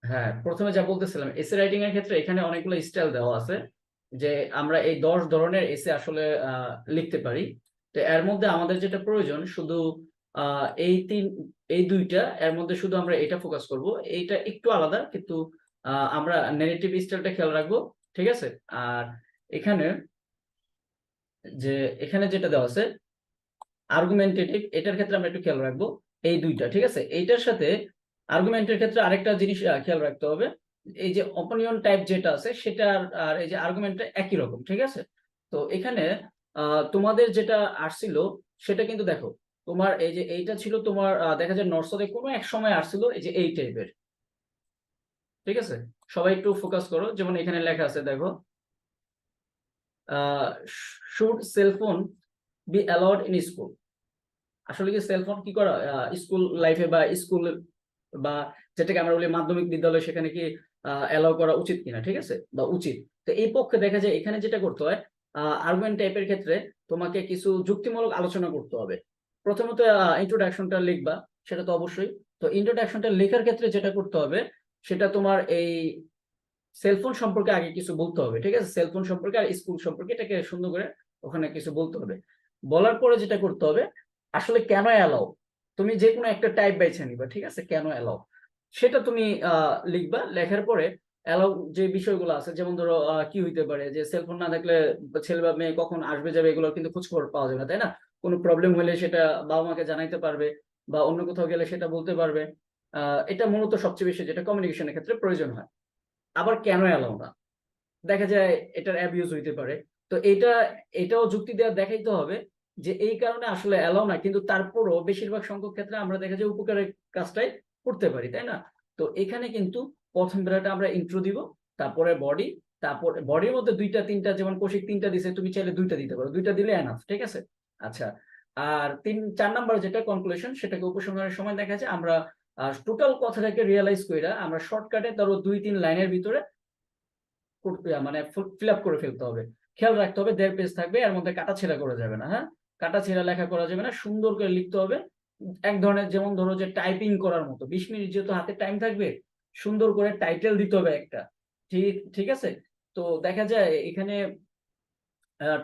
হ্যাঁ, প্রথমে যা বলতেছিলাম এসে রাইটিং এর ক্ষেত্রে এখানে অনেকগুলো স্টাইল দেওয়া আছে, যে আমরা এই 10 ধরনের এসে আসলে লিখতে পারি। তো এর মধ্যে আমাদের যেটা প্রয়োজন শুধু এই দুইটা, এর মধ্যে শুধু আমরা এটা ফোকাস করব। এইটা একটু আলাদা, কিন্তু আমরা নেগেটিভ স্টাইলটা খেয়াল রাখবো। ঠিক আছে। আর এখানে যে এখানে যেটা দেওয়া আছে আর্গুমেন্টেটিভ, এটার ক্ষেত্রে আমরা একটু খেয়াল রাখবো। এই দুইটা ঠিক আছে। এইটার সাথে আর্গুমেন্টের ক্ষেত্রে আরেকটা জিনিস খেয়াল রাখতে হবে। এই যে অপিনিয়ন টাইপ যেটা আছে সেটা আর এই যে আর্গুমেন্টটা একই রকম। ঠিক আছে। তো এখানে তোমাদের যেটা আসছিল সেটা কিন্তু দেখো, তোমার এই যে এইটা ছিল তোমার দেখা যায় নর্সদে কোনো এক সময় আসছিল এই যে এই টাইপের। ঠিক আছে। সবাই একটু ফোকাস করো, যেমন এখানে লেখা আছে দেখো, should cellphone be allowed in school. আসলে কি সেলফোন কি করা স্কুল লাইফে বা স্কুল বা যেটাকে আমরা বলি মাধ্যমিক বিদ্যালয়, সেখানে কি অ্যালাউ করা উচিত কিনা, ঠিক আছে, বা উচিত। তো এই পক্ষে দেখা যায় এখানে যেটা করতে হয়, আর্গুমেন্ট টাইপের ক্ষেত্রে তোমাকে কিছু যুক্তিমূলক আলোচনা করতে হবে। প্রথমত ইন্ট্রোডাকশনটা লিখবা, সেটা তো অবশ্যই। তো ইন্ট্রোডাকশনটা লেখার ক্ষেত্রে যেটা করতে হবে, সেটা তোমার এই সেলফোন সম্পর্কে আগে কিছু বলতে হবে। ঠিক আছে, সেলফোন সম্পর্কে আর স্কুল সম্পর্কে এটাকে সুন্দর করে ওখানে কিছু বলতে হবে। বলার পরে যেটা করতে হবে, আসলে কেন অ্যালাউ, তুমি যে কোনো একটা টাইপ বেছে নিবা। ঠিক আছে, কেন অ্যালাউ সেটা তুমি লিখবা। লেখার পরে অ্যালাউ যে বিষয়গুলো আছে, যেমন ধরো কি হইতে পারে যে সেলফোন না থাকলে ছেলে বা মেয়ে কখন আসবে যাবে এগুলো কিন্তু খোঁজ খবর পাওয়া যাবে না, তাই না? কোনো প্রবলেম হলে সেটা বাবা মাকে জানাইতে পারবে, বা অন্য কোথাও গেলে সেটা বলতে পারবে। এটা মূলত সবচেয়ে বেশি যেটা কমিউনিকেশনের ক্ষেত্রে প্রয়োজন হয়। আবার কেন অ্যালাউ না, দেখা যায় এটার অ্যাবিউজ হইতে পারে। তো এটাও যুক্তি দেওয়া দেখাইতে হবে যে এই কারণে আসলে অ্যালাউ না, কিন্তু তারপরও বেশিরভাগ সংখ্যক ক্ষেত্রে আমরা দেখা যায় উপকারের কাজটাই করতে পারি, তাই না? তো এখানে কিন্তু প্রথম বেলাটা আমরা ইন্ট্রো দিব, তারপরে বডি, তারপর বডির মধ্যে দুইটা তিনটা, যেমন কৌশিক তিনটা দিছে, তুমি চাইলে দুইটা দিতে পারো, দুইটা দিলে এনাফ। ঠিক আছে। আচ্ছা। আর 4 নাম্বার যেটা কনক্লুশন, সেটাকে উপসংহারের সময় দেখা যায় আমরা টোটাল কথাটাকে রিয়েলাইজ কইরা আমরা শর্টকাটে ধরো 2-3 লাইনের ভিতরে মানে ফিল আপ করে ফেলতে হবে। খেয়াল রাখতে হবে 1.5 পেজ থাকবে, এর মধ্যে কাটাছেঁড়া করা যাবে না। হ্যাঁ, কাটাছেঁড়া লেখা করা যাবে না, সুন্দর করে লিখতে হবে। এক ধরনের যেমন ধরো যে টাইপিং করার মতো, 20 মিনিট যেহেতু হাতে টাইম থাকবে, সুন্দর করে টাইটেল দিতে হবে একটা। ঠিক ঠিক আছে। তো দেখা যায় এখানে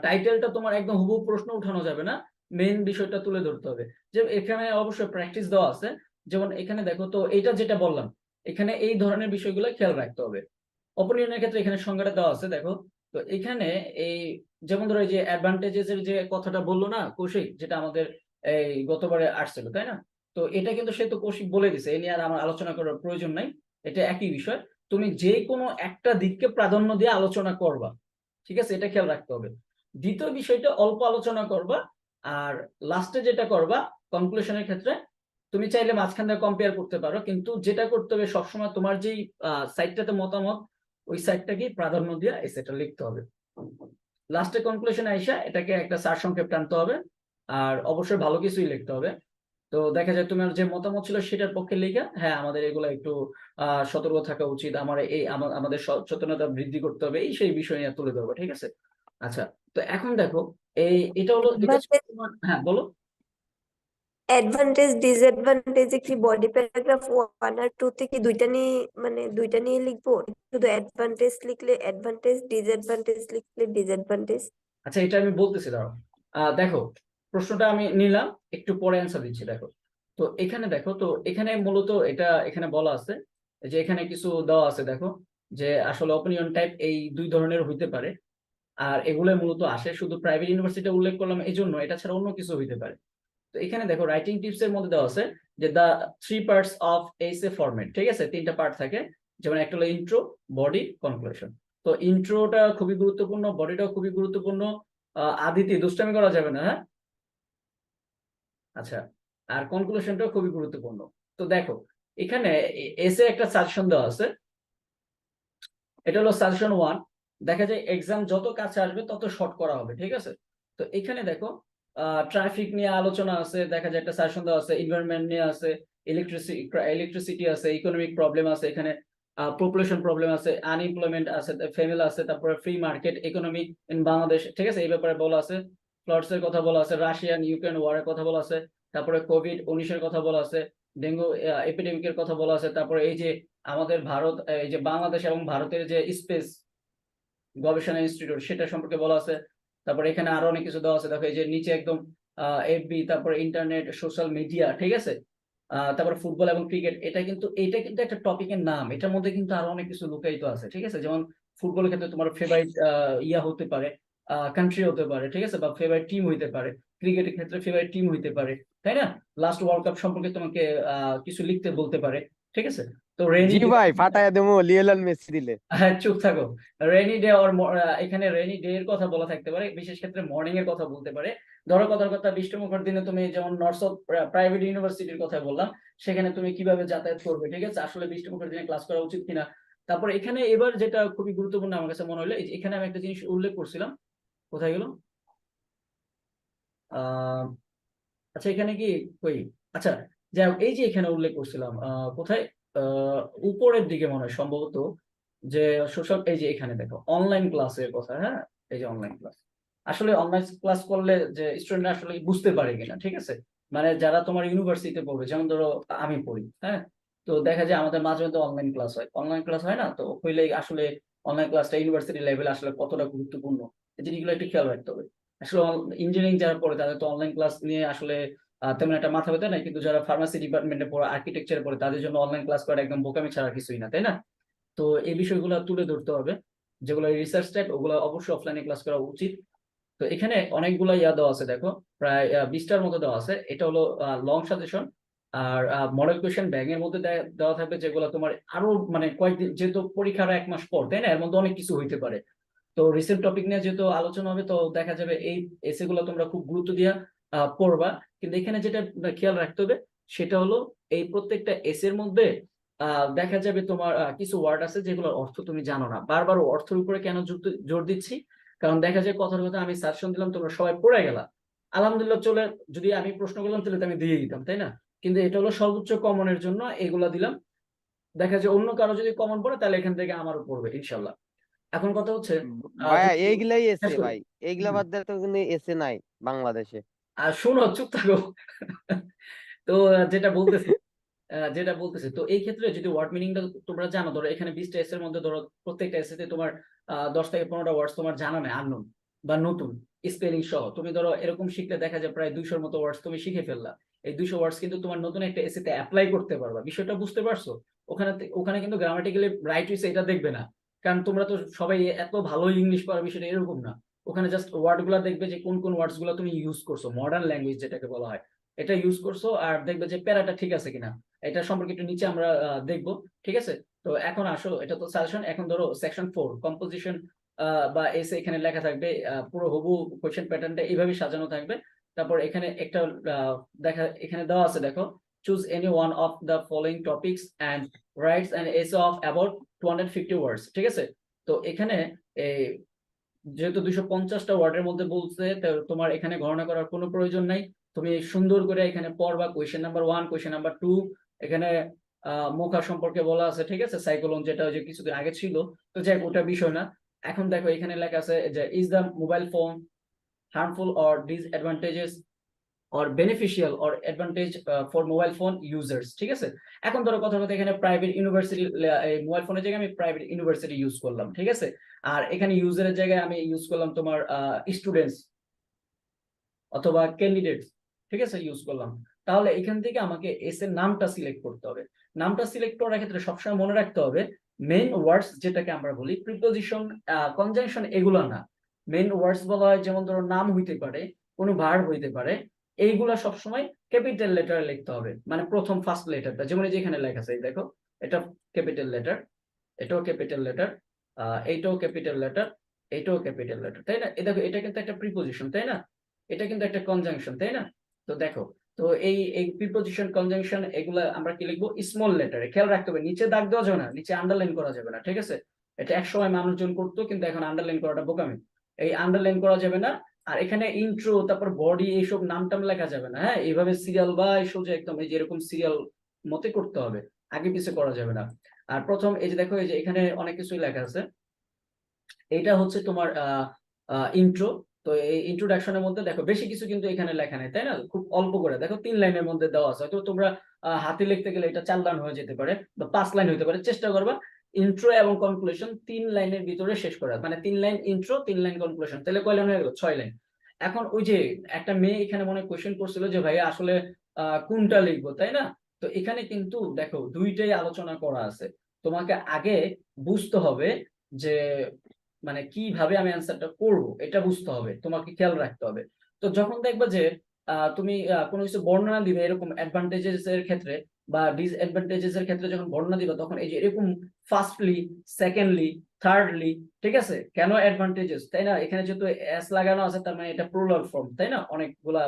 টাইটেলটা তোমার একদম হুবহু প্রশ্ন উঠানো যাবে না, মেইন বিষয়টা তুলে ধরতে হবে। যে এখানে অবশ্যই প্র্যাকটিস দেওয়া আছে, যেমন এখানে দেখো তো এটা যেটা বললাম, এখানে এই ধরনের বিষয়গুলো খেয়াল রাখতে হবে। অপনিয়নের ক্ষেত্রে এখানে সংজ্ঞাটা দেওয়া আছে দেখো। তো এখানে এই যেমন ধরো এই যে অ্যাডভান্টেজেস এর যে কথাটা বললো না কৌশিক, যেটা আমাদের এই গতবারে আসছিল, তাই না? তো এটা কিন্তু সে তো কৌশিক বলে দিছে, এ নিয়ে আর আমার আলোচনা করার প্রয়োজন নাই। এটা একই বিষয়। তুমি যে কোনো একটা দিককে প্রাধান্য দিয়ে আলোচনা করবা। ঠিক আছে, এটা খেয়াল রাখতে হবে। দ্বিতীয় বিষয়টা অল্প আলোচনা করবা। আর লাস্টে যেটা করবা কনক্লুশনের ক্ষেত্রে, তুমি চাইলে মাঝখান দিয়ে কম্পেয়ার করতে পারো, কিন্তু যেটা করতে হবে সবসময় তোমার যেই সাইডটাতে মতামত, ওই সাইডটাকে প্রাধান্য দিয়ে এসেটা লিখতে হবে। লাস্টে কনক্লুশন আইসা এটাকে একটা সারসংক্ষেপ টানতে হবে। আর অবশ্যই ভালো কিছুই লিখতে হবে। তো দেখা যায় তোমার যে মতামত ছিল সেটার পক্ষে লেখা, হ্যাঁ আমাদের এগুলো একটু সতর্ক থাকা উচিত, আমার এই আমাদের সচেতনতা বৃদ্ধি করতে হবে, এই সেই বিষয় নিয়ে তুলে ধরবো। ঠিক আছে। আচ্ছা। তো এখন দেখো, এটা হলো এটা ছিল হ্যাঁ বলো। অ্যাডভান্টেজ ডিসঅ্যাডভান্টেজে কি বডি প্যারাগ্রাফ 1 আর 2 কি দুইটা নিয়ে, মানে দুইটা নিয়ে লিখবো? শুধু অ্যাডভান্টেজ লিখলে অ্যাডভান্টেজ, ডিসঅ্যাডভান্টেজ লিখলে ডিসঅ্যাডভান্টেজ? আচ্ছা, এটা আমি বলতেছি দাঁড়াও। দেখো, প্রশ্নটা আমি নিলাম, একটু পরে অ্যান্সার দিচ্ছি। দেখো, তো এখানে দেখো, তো এখানে মূলত এটা এখানে বলা আছে যে এখানে কিছু দেওয়া আছে দেখো, যে আসলে অপিনিয়ন টাইপ এই 2 ধরনের হইতে পারে। আর এগুলো মূলত আসে, শুধু প্রাইভেট ইউনিভার্সিটি উল্লেখ করলাম এই জন্য, এটা ছাড়া অন্য কিছু হইতে পারে। তো এখানে দেখো রাইটিং টিপস এর মধ্যে দেওয়া আছে যে দা 3 পার্টস অফ এসে ফরম্যাট। ঠিক আছে, 3টা পার্ট থাকে, যেমন একটা হলো ইন্ট্রো, বডি, কনক্লুশন। তো ইন্ট্রোটা খুবই গুরুত্বপূর্ণ, বডিটাও খুবই গুরুত্বপূর্ণ। আদিতি দুষ্টামি করা যাবে না, হ্যাঁ। আচ্ছা। আর কনক্লুশনটাও খুবই গুরুত্বপূর্ণ। তো দেখো, এখানে এসে একটা সাজেশন দেওয়া আছে, এটা হলো সাজেশন 1। দেখা যায় এক্সাম যত কাছে আসবে তত শর্ট করা হবে। ঠিক আছে। তো এখানে দেখো ট্রাফিক নিয়ে আলোচনা আছে, দেখা যায় একটা সাজেশন দেওয়া আছে, এনভায়রনমেন্ট নিয়ে আছে, ইলেকট্রিসিটি আছে, ইকোনমিক প্রবলেম আছে, এখানে পপুলেশন প্রবলেম আছে, আনএমপ্লয়মেন্ট আছে, ফেমিল আছে, তারপরে free market economy in Bangladesh. ঠিক আছে, এই ব্যাপারে বলা আছে। ফ্লাডস এর কথা বলা আছে, রাশিয়ান ইউক্রেন ওয়ারের কথা বলা আছে, তারপরে কোভিড-19 এর কথা বলা আছে, ডেঙ্গু এপিডেমিকের কথা বলা আছে। তারপরে এই যে আমাদের ভারত, এই যে বাংলাদেশ এবং ভারতের যে স্পেস গবেষণা ইনস্টিটিউট সেটা সম্পর্কে বলা আছে। তারপরে এখানে আরো অনেক কিছু দেওয়া আছে, দেখো এই যে নিচে একদম এফবি, তারপরে ইন্টারনেট, সোশ্যাল মিডিয়া, ঠিক আছে। তারপরে ফুটবল এবং ক্রিকেট, এটা কিন্তু একটা টপিকের নাম, এটার মধ্যে কিন্তু আরো অনেক কিছু লুকায়িত আছে, ঠিক আছে। যেমন ফুটবলের ক্ষেত্রে তোমার ফেভারিট ইয়া হতে পারে, কান্ট্রি হতে পারে, ঠিক আছে, বা ফেভারিট টিম হইতে পারে। ক্রিকেটের ক্ষেত্রে ফেভারিট টিম হইতে পারে, তাই না। লাস্ট ওয়ার্ল্ড কাপ সম্পর্কে তোমাকে কিছু লিখতে বলতে পারে, ঠিক আছে। তো রেনি জি ভাই, ফাটায় দেবো লিওনেল মেসি দিলে। হ্যাঁ, চুপ থাকো। রেনি ডে ওর এখানে রেনি ডে এর কথা বলা থাকতে পারে, বিশেষ ক্ষেত্রে মর্নিং এর কথা বলতে পারে। ধরো কথার কথা, বৃষ্টিমুখর দিনে তুমি যেমন নর্থ সাউথ প্রাইভেট ইউনিভার্সিটির কথা বললাম, সেখানে তুমি কিভাবে যাতায়াত করবে, ঠিক আছে, আসলে বৃষ্টিমুখর দিনে ক্লাস করা উচিত কিনা। তারপর এখানে এবার যেটা খুবই গুরুত্বপূর্ণ আমার কাছে মনে হলো, এই যে এখানে আমি একটা জিনিস উল্লেখ করছিলাম, কোথায় গেল? আহ আচ্ছা এখানে কি, কই, আচ্ছা, যাই হোক, এই যে এখানে উল্লেখ করছিলাম কোথায়, আহ উপরের দিকে মনে হয় সম্ভবত, যে সোশ্যাল, এই যে এখানে দেখো অনলাইন ক্লাসের কথা, হ্যাঁ। এই যে অনলাইন ক্লাস, আসলে অনলাইন ক্লাস করলে যে স্টুডেন্ট আসলে বুঝতে পারে কিনা, ঠিক আছে। মানে যারা তোমার ইউনিভার্সিটিতে পড়বে, যেমন ধরো আমি পড়ি, হ্যাঁ। তো দেখা যায় আমাদের মাঝে মধ্যে অনলাইন ক্লাস হয়, অনলাইন ক্লাস হয় না, তো হইলে আসলে অনলাইন ক্লাসটা ইউনিভার্সিটি লেভেলে আসলে কতটা গুরুত্বপূর্ণ, এই জিনিসগুলো একটু খেয়াল রাখতে হবে। আসলে ইঞ্জিনিয়ারিং যারা পড়ে তাদের তো অনলাইন ক্লাস নিয়ে আসলে তেমন একটা মাথা ব্যথা নাই, কিন্তু যারা ফার্মাসি ডিপার্টমেন্টে পড়ে, আর্কিটেকচারে পড়ে, তাদের জন্য অনলাইন ক্লাস করা একদম বোকামি ছাড়া কিছুই না, তাই না। তো এই বিষয়গুলো তুলে ধরতে হবে, যেগুলো রিসার্চ টাইপ, ওগুলো অবশ্যই অফলাইনে ক্লাস করা উচিত। তো এখানে অনেকগুলো ইয়া দেওয়া আছে, দেখো প্রায় 20টার মতো দেওয়া আছে। এটা হলো লং সাজেশন, আর মডেল কোয়েশ্চেন ব্যাংকের মধ্যে দেওয়া থাকবে, যেগুলো তোমার আরো মানে কয়েকদিন, যেহেতু পরীক্ষার 1 মাস পর, তাই না, এর মধ্যে অনেক কিছু হইতে পারে। তো রিসেন্ট টপিক নিয়ে যেহেতু আলোচনা হবে, তো দেখা যাবে এই এসে গুলো তোমরা খুব গুরুত্ব দিয়ে পড়বা। কিন্তু এখানে যেটা খেয়াল রাখতে হবে, সেটা হলো এই প্রত্যেকটা এর মধ্যে দেখা যাবে তোমার কিছু ওয়ার্ড আছে যেগুলোর অর্থ তুমি জানো না। বারবার অর্থের উপরে কেন জোর দিচ্ছি, কারণ দেখা যায় কথার কথা আমি সাজেশন দিলাম, তোমরা সবাই পড়ে গেলা, আলহামদুলিল্লাহ চলে, যদি আমি প্রশ্ন করলাম তাহলে তো আমি দিয়ে দিতাম, তাই না। কিন্তু এটা হলো সর্বোচ্চ কমনের জন্য এগুলা দিলাম। দেখা যায় অন্য কারো যদি কমন পড়ে, তাহলে এখান থেকে আমারও পড়বে ইনশাল্লাহ। এখন কথা হচ্ছে ভাইয়া যদি এইগুলাই শেষ এসে করি। ভাই, এইগুলা হুম। বাদ দিয়ে তো কোনো এসে নাই বাংলাদেশে। আর শোনো, চুপ থাকো। তো যেটা বলতেছি, তো এই ক্ষেত্রে যদি ওয়ার্ড মিনিংটা তোমরা জানো, ধরো এখানে 20টা এর মধ্যে ধরো প্রত্যেকটা এসেতে তোমার 10 থেকে 15টা ওয়ার্ডস তোমার জানা নেই, আননোন বা নতুন, স্পেলিং সহ। তুমি ধরো এরকম শিখলে দেখা যায় প্রায় 200-র মতো ওয়ার্ডস তুমি শিখে ফেললা। এই 200 ওয়ার্ডস কিন্তু তোমার নতুন একটা এসেতে অ্যাপ্লাই করতে পারবা, বিষয়টা বুঝতে পারছো। ওখানে ওখানে কিন্তু গ্রামাটিক্যালি রাইট হইছে এটা দেখবে না, কারণ তোমরা তো সবাই এত ভালো ইংলিশ পারো, বিষয়টা এরকম না। ওখানে জাস্ট ওয়ার্ড গুলা দেখবে যে কোন কোন ওয়ার্ডস গুলো তুমি ইউজ করছো, মডার্ন ল্যাঙ্গুয়েজ যেটাকে বলা হয়, এটা ইউজ করছো, আর দেখবে যে প্যারাটা ঠিক আছে কিনা। এটা সম্পর্কে একটু নিচে আমরা দেখবো, ঠিক আছে। তো এখন আসো, এটা তো সাজেশন। এখন ধরো সেকশন 4 কম্পোজিশন বা এসে, এখানে লেখা থাকবে পুরো হবু কোয়েশ্চেন প্যাটার্নটা এইভাবে সাজানো থাকবে। তারপর এখানে একটা দেখা, এখানে দেওয়া আছে, দেখো choose any one of the following topics and rights an essay of about 250 ওয়ার্ডস, ঠিক আছে। তো এখানে এই যেহেতু 250টা ওয়ার্ডের মধ্যে বলছে, তো তোমার এখানে গণনা করার কোনো প্রয়োজন নাই। তুমি সুন্দর করে এখানে পড়বা, কোয়েশ্চেন নাম্বার 1, কোয়েশ্চেন নাম্বার 2, এখানে মুখা সম্পর্কে বলা আছে, ঠিক আছে, সাইক্লোন যেটা ওই যে কিছুদিন আগে ছিল। তো যাই হোক, ওটা বিষয় না। এখন দেখো এখানে লেখা আছে যে is the mobile phone harmful or disadvantages or beneficial or advantage for mobile phone users, ঠিক আছে। এখন ধরো কথা কথা, এখানে প্রাইভেট ইউনিভার্সিটি, মোবাইল ফোনের জায়গায় আমি প্রাইভেট ইউনিভার্সিটি ইউজ করলাম, ঠিক আছে। আর এখানে ইউজারের জায়গায় আমি ইউজ করলাম তোমার স্টুডেন্টস অথবা ক্যান্ডিডেটস, ঠিক আছে, ইউজ করলাম। তাহলে এখান থেকে আমাকে এস এর নামটা সিলেক্ট করতে হবে। নামটা সিলেক্ট করার ক্ষেত্রে সবসময় মনে রাখতে হবে, মেইন ওয়ার্ডস যেটাকে আমরা বলি প্রিপোজিশন, কনজাংশন, এগুলো না। মেইন ওয়ার্ডস বলা হয়, যেমন ধরো নাম হইতে পারে, কোনো ভার্ব হইতে পারে, এইগুলা সবসময় ক্যাপিটাল লেটারে লিখতে হবে, মানে প্রথম ফার্স্ট লেটারটা, যেমন এই যে এখানে লেখা আছে, দেখো এটা ক্যাপিটাল লেটার, এটাও ক্যাপিটাল লেটার, এইটাও ক্যাপিটাল লেটার, এইটাও ক্যাপিটাল লেটার, তাই না। দেখো এটা কিন্তু একটা প্রিপোজিশন, তাই না, এটা কিন্তু একটা কনজাংশন, তাই না। তো দেখো, তো এই এই প্রিপোজিশন, কনজাংশন, এগুলা আমরা কি লিখবো, স্মল লেটারে। খেয়াল রাখতে হবে, নিচে দাগ দেওয়া যাবে না, নিচে আন্ডারলাইন করা যাবে না, ঠিক আছে। এটা একসময় মানুষজন করতো, কিন্তু এখন আন্ডারলাইন করাটা বোকামি। এই আন্ডারলাইন করা যাবে না। আর এখানে ইন্ট্রো, তারপর বডি, এইসব নাম টাম লেখা যাবে না, হ্যাঁ। এইভাবে সিরিয়াল বা সোজা একদম এই যে এরকম সিরিয়াল মতে করতে হবে, আগে পিছিয়ে করা যাবে না। আর প্রথম এই যে দেখো, এই যে এখানে অনেক কিছুই লেখা আছে, এটা হচ্ছে তোমার ইন্ট্রো। তো এই ইন্ট্রোডাকশনের মধ্যে দেখো বেশি কিছু কিন্তু এখানে লেখা নেই, তাই না, খুব অল্প করে দেখো 3 লাইনের মধ্যে দেওয়া আছে। তো তোমরা হাতে লিখতে গেলে এটা 4 লাইন হয়ে যেতে পারে বা 5 লাইন হতে পারে। চেষ্টা করবা ইন্ট্রো এবং কনক্লুশন 3 লাইনের ভিতরে শেষ করা, মানে 3 লাইন ইন্ট্রো 3 লাইন কনক্লুশন, তাহলে কয় লাইন হয়ে গেল? 6 লাইন। এখন ওই যে একটা মেয়ে এখানে মনে কোশ্চেন করছিল যে ভাইয়া আসলে কোনটা লিখবো, তাই না? তো এখানে কিন্তু দেখো দুইটাই আলোচনা করা আছে। তোমাকে আগে বুঝতে হবে যে মানে কিভাবে আমি অ্যান্সারটা করব, এটা বুঝতে হবে, তোমাকে খেয়াল রাখতে হবে। তো যখন দেখবা যে তুমি কোনো কিছু বর্ণনা দিবে এরকম অ্যাডভান্টেজেস এর ক্ষেত্রে বা ডিসঅ্যাডভান্টেজেস এর ক্ষেত্রে যখন বর্ণনা দিবা, তখন এই যে এরকম ফার্স্টলি, সেকেন্ডলি, থার্ডলি, ঠিক আছে? কেন অ্যাডভান্টেজেস, তাই না? এখানে যেহেতু এস লাগানো আছে তার মানে এটা প্লুরাল ফর্ম, তাই না? অনেকগুলা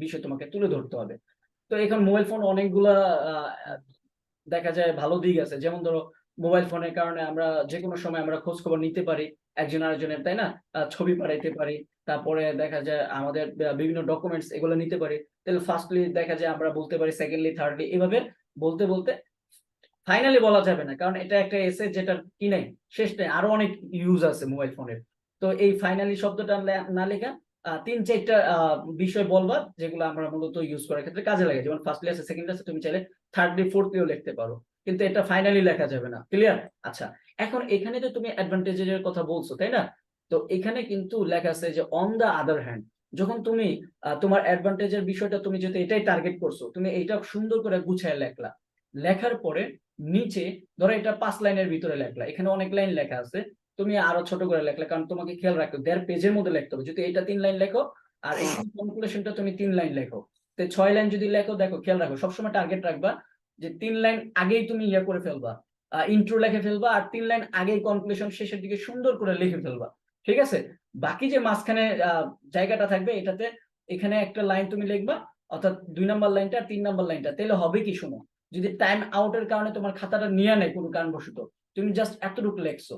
বিষয় তোমাকে তুলে ধরতে হবে। তো এখন মোবাইল ফোন অনেকগুলা দেখা যায় ভালো দিক আছে, যেমন ধরো মোবাইল ফোনের কারণে আমরা যে কোনো সময় আমরা খোঁজ খবর নিতে পারি একজন আরেকজনের, তাই না? ছবি পাঠাইতে পারি, তারপরে দেখা যায় আমাদের বিভিন্ন ডকুমেন্টস এগুলো নিতে পারি। তাহলে ফার্স্টলি দেখা যায় আমরা বলতে পারি, সেকেন্ডলি, থার্ডলি, এভাবে বলতে বলতে ফাইনালি বলা যাবে না, কারণ এটা একটা এসে যেটা কি নাই, শেষ নেই, আরো অনেক ইউজ আছে মোবাইল ফোনের। তো এই ফাইনালি শব্দটা না লেখা 3-4টা বিষয় বলবা যেগুলো আমরা মূলত ইউজ করার ক্ষেত্রে কাজে লাগে, যেমন ফার্স্টলি আছে, সেকেন্ডলি আছে, তুমি চাইলে থার্ডলি, ফোর্থলিও লিখতে পারো, কিন্তু এটা ফাইনালি লেখা যাবে না। ক্লিয়ার? আচ্ছা, এখন এখানে তো তুমি অ্যাডভান্টেজের কথা বলছো, তাই না? তো এখানে কিন্তু লেখা আছে যে অন দা আদার হ্যান্ড, যখন তুমি তোমার অ্যাডভান্টেজের বিষয়টা তুমি যেহেতু এটাই টার্গেট করছো, তুমি এইটা সুন্দর করে গুছায় লেখলা। লেখার পরে নিচে ধরো এটা 5 লাইনের ভিতরে লেখলা, এখানে অনেক লাইন লেখা আছে, তুমি আরো ছোট করে লেখলা, কারণ তোমাকে খেয়াল রাখতে হবে 1.5 পেজের মধ্যে লিখতে হবে। যদি এটা 3 লাইন লেখো আর এই কনক্লুশনটা তুমি 3 লাইন লেখো, তো 6 লাইন যদি লেখো, দেখো খেয়াল রাখো সবসময় টার্গেট রাখবা যে 3 লাইন আগেই তুমি ইয়া করে ফেলবা, ইন্ট্রো লিখে ফেলবা, আর 3 লাইন আগেই কনক্লুশন শেষের দিকে সুন্দর করে লিখে ফেলবা, ঠিক আছে? বাকি যে মাঝখানে জায়গাটা থাকবে এটাতে, এখানে একটা লাইন তুমি লিখবা, অর্থাৎ 2 নাম্বার লাইনটা আর 3 নাম্বার লাইনটা, তাহলে হবে কি শোনো, যদি টাইম আউটের কারণে তোমার খাতাটা নিয়ে নেয় কোনো কারণবশত, তুমি জাস্ট এতটুকু লেখছো,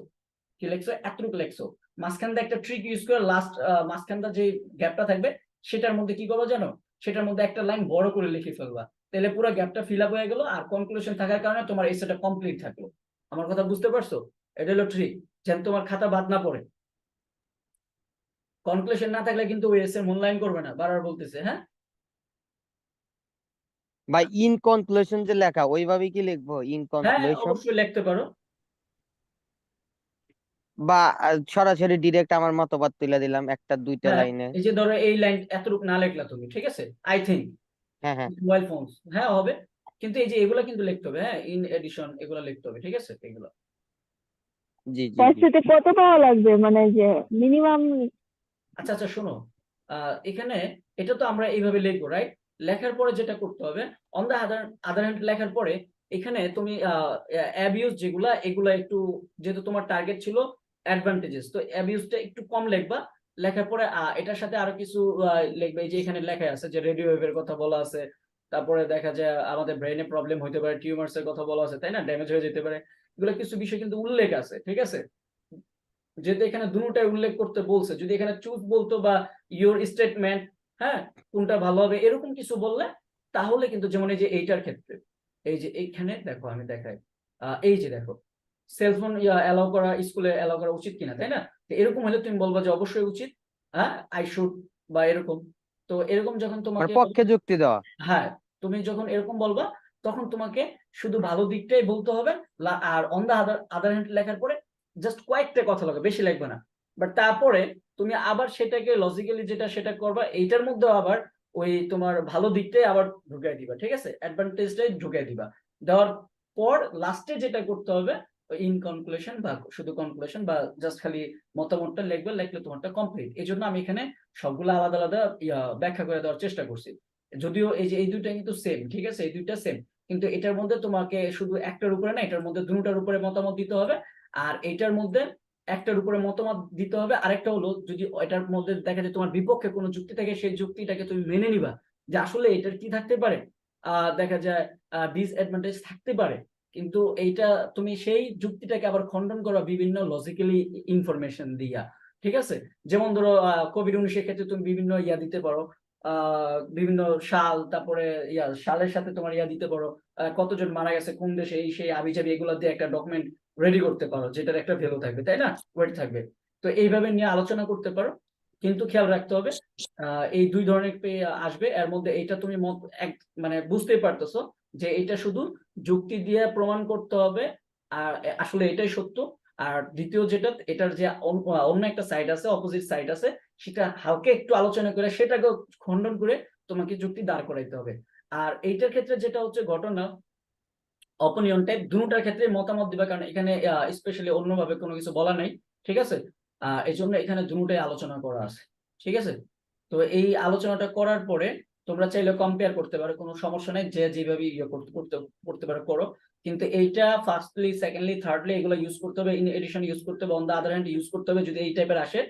কি লেখছো? এতটুকু লেখছো, মাঝখান দিয়ে একটা ট্রিক ইউজ করে লাস্ট মাঝখান দিয়ে যে গ্যাপটা থাকবে সেটার মধ্যে কি করবো জানো, সেটার মধ্যে একটা লাইন বড় করে লিখে ফেলবা, তাহলে পুরো গ্যাপটা ফিল আপ হয়ে গেল, আর কনক্লুশন থাকার কারণে তোমার এসেটা কমপ্লিট থাকলো। আমার কথা বুঝতে পারছো? এটা হলো ট্রিক, যেন তোমার খাতা বাদ না পড়ে। কনক্লুশন না থাকলে কিন্তু ওই এসে মূল্যায়ন করবে না, বারবার বলতেছে। হ্যাঁ ভাই ইন কনক্লুশন যে লেখা ওইভাবে কি লিখবো? ইন হ্যাঁ, কনক্লুশন অবশ্যই লিখতে পারো। বা সরাসরি ডিরেক্ট আমার মতবাদ তুলে দিলাম একটা দুইটা হ্যাঁ, লাইনে? এই যে ধরো এই লাইন এতটুকু না লিখলা তুমি, ঠিক আছে, আই থিঙ্ক হ্যাঁ হ্যাঁ, মোবাইল ফোনস, হ্যাঁ হবে, কিন্তু এই যে এগুলা কিন্তু লিখতে হবে, হ্যাঁ, ইন এডিশন এগুলা লিখতে হবে, ঠিক আছে এগুলো। জি জি জি। ভার্সিটিতে কত পাওয়া লাগবে, মানে যে মিনিমাম? আচ্ছা আচ্ছা, শোনো, এখানে এটা তো আমরা এইভাবে লিখবো, রাইট? লেখার পরে যেটা করতে হবে, অন দা আদার হ্যান্ড লেখার পরে এখানে তুমি অ্যাবিউজ যেগুলা, এগুলা একটু, যেহেতু তোমার টার্গেট ছিল অ্যাডভান্টেজেস, তো অ্যাবিউজটা একটু কম লিখবা। লেখার পরে এটার সাথে আরো কিছু লিখবে, এই যে এখানে লেখা আছে যে রেডিও ওয়েভের কথা বলা আছে, তারপরে দেখা যায় আমাদের ব্রেনে প্রবলেম হতে পারে, টিউমার্স এর কথা বলা আছে, তাই না? ড্যামেজ হয়ে যেতে পারে, এগুলো কিছু বিষয় কিন্তু উল্লেখ আছে, ঠিক আছে? যেহেতু এখানে দুটোটাই উল্লেখ করতে বলছে, যদি এখানে চুজ বলতো বা ইওর স্টেটমেন্ট, হ্যাঁ, কোনটা ভালো হবে এরকম কিছু বললে, তাহলে কিন্তু, যেমন এই যে এইটার ক্ষেত্রে, এই যে এইখানে দেখো আমি দেখাই, এই যে দেখো সেলফোন অ্যালাউ করা স্কুলে অ্যালাউ করা উচিত কিনা, তাই না? তো এরকম হলে তুমি বলবা যে অবশ্যই উচিত, হ্যাঁ, আই শুড, বা এরকম। তো এরকম যখন মানে তোমাকে, পক্ষে যুক্তি দেওয়া। হ্যাঁ, তুমি যখন এরকম বলবা তখন তোমাকে শুধু ভালো দিকটাই বলতে হবে, আর অন দা আদার হ্যান্ড লেখার পরে জাস্ট কয়েকটা কথা লাগবে, বেশি লাগবে না। বাট তারপরে তুমি আবার সেটাকে লজিক্যালি যেটা সেটা করবা, এইটার মধ্যে আবার ওই তোমার ভালো দিকটাই আবার ঢুকাই দিবা, ঠিক আছে, অ্যাডভান্টেজটাই ঢুকাই দিবা। দেওয়ার পর লাস্টে যেটা করতে হবে, ইন কনক্লুশন বা শুধু কনক্লুশন বা জাস্ট খালি মতামতটা লিখবে, লিখলে তোমারটা কমপ্লিট। এই জন্য আমি এখানে সবগুলো আলাদা আলাদা ব্যাখ্যা করে দেওয়ার চেষ্টা করছি, যদিও এই যে এই দুইটা কিন্তু সেম, ঠিক আছে, এই দুইটা সেম, কিন্তু এটার মধ্যে তোমাকে শুধু একটার উপরে না, এটার মধ্যে দুটার উপরে মতামত দিতে হবে, আর এটার মধ্যে একটার উপরে মতামত দিতে হবে। আরেকটা হলো, যদি এটার মধ্যে দেখা যায় তোমার বিপক্ষে কোনো যুক্তি থাকে, সেই যুক্তিটাকে তুমি মেনে নিবা যে আসলে এটার কি থাকতে পারে, দেখা যায় ডিসঅ্যাডভান্টেজ থাকতে পারে, কিন্তু এইটা তুমি সেই যুক্তিটাকে আবার খণ্ডন করো বিভিন্ন লজিক্যালি ইনফরমেশন দিয়া, ঠিক আছে? যেমন ধরো কোভিড-19 ক্ষেত্রে তুমি বিভিন্ন ইয়া দিতে পারো, বিভিন্ন সাল, তারপরে সালের সাথে তোমার দিতে পারো, কতজন মারা গেছে কোন দেশে, এই সেই আবিজাবি এগুলো দিয়ে একটা ডকুমেন্ট রেডি করতে পারো, যেটার একটা ভ্যালু থাকবে, তাই না, ওয়েট থাকবে। তো এইভাবে নিয়ে আলোচনা করতে পারো, কিন্তু খেয়াল রাখতে হবে এই দুই ধরনের আসবে, এর মধ্যে এইটা তুমি মানে বুঝতেই পারতেছো যে এটা শুধু যুক্তি দিয়ে প্রমাণ করতে হবে আর আসলে এটাই সত্য। আর দ্বিতীয় যেটা, এটার যে অন্য একটা সাইড আছে, অপোজিট সাইড আছে, সেটা হালকা একটু আলোচনা করে সেটাকে খণ্ডন করে তোমাকে যুক্তি দাঁড় করাইতে হবে। আর এইটার ক্ষেত্রে যেটা হচ্ছে ঘটনা, অপিনিয়ন টাইপ দুটার ক্ষেত্রে মতামত দিবা, কারণ এখানে স্পেশালি অন্যভাবে কোনো কিছু বলা নাই, ঠিক আছে। এই জন্য এখানে দুটাই আলোচনা করা আছে, ঠিক আছে। তো এই আলোচনাটা করার পরে তোমরা চাইলে কম্পেয়ার করতে পারো, কোনো সমস্যা নেই, যে যেভাবে ইয়ে করতে করতে করতে পারো করো। কিন্তু এইটা ফার্স্টলি, সেকেন্ডলি, থার্ডলি এগুলো ইউজ করতে হবে, ইন এডিশন ইউজ করতে হবে, on the other hand use করতে হবে যদি এই টাইপের আসে।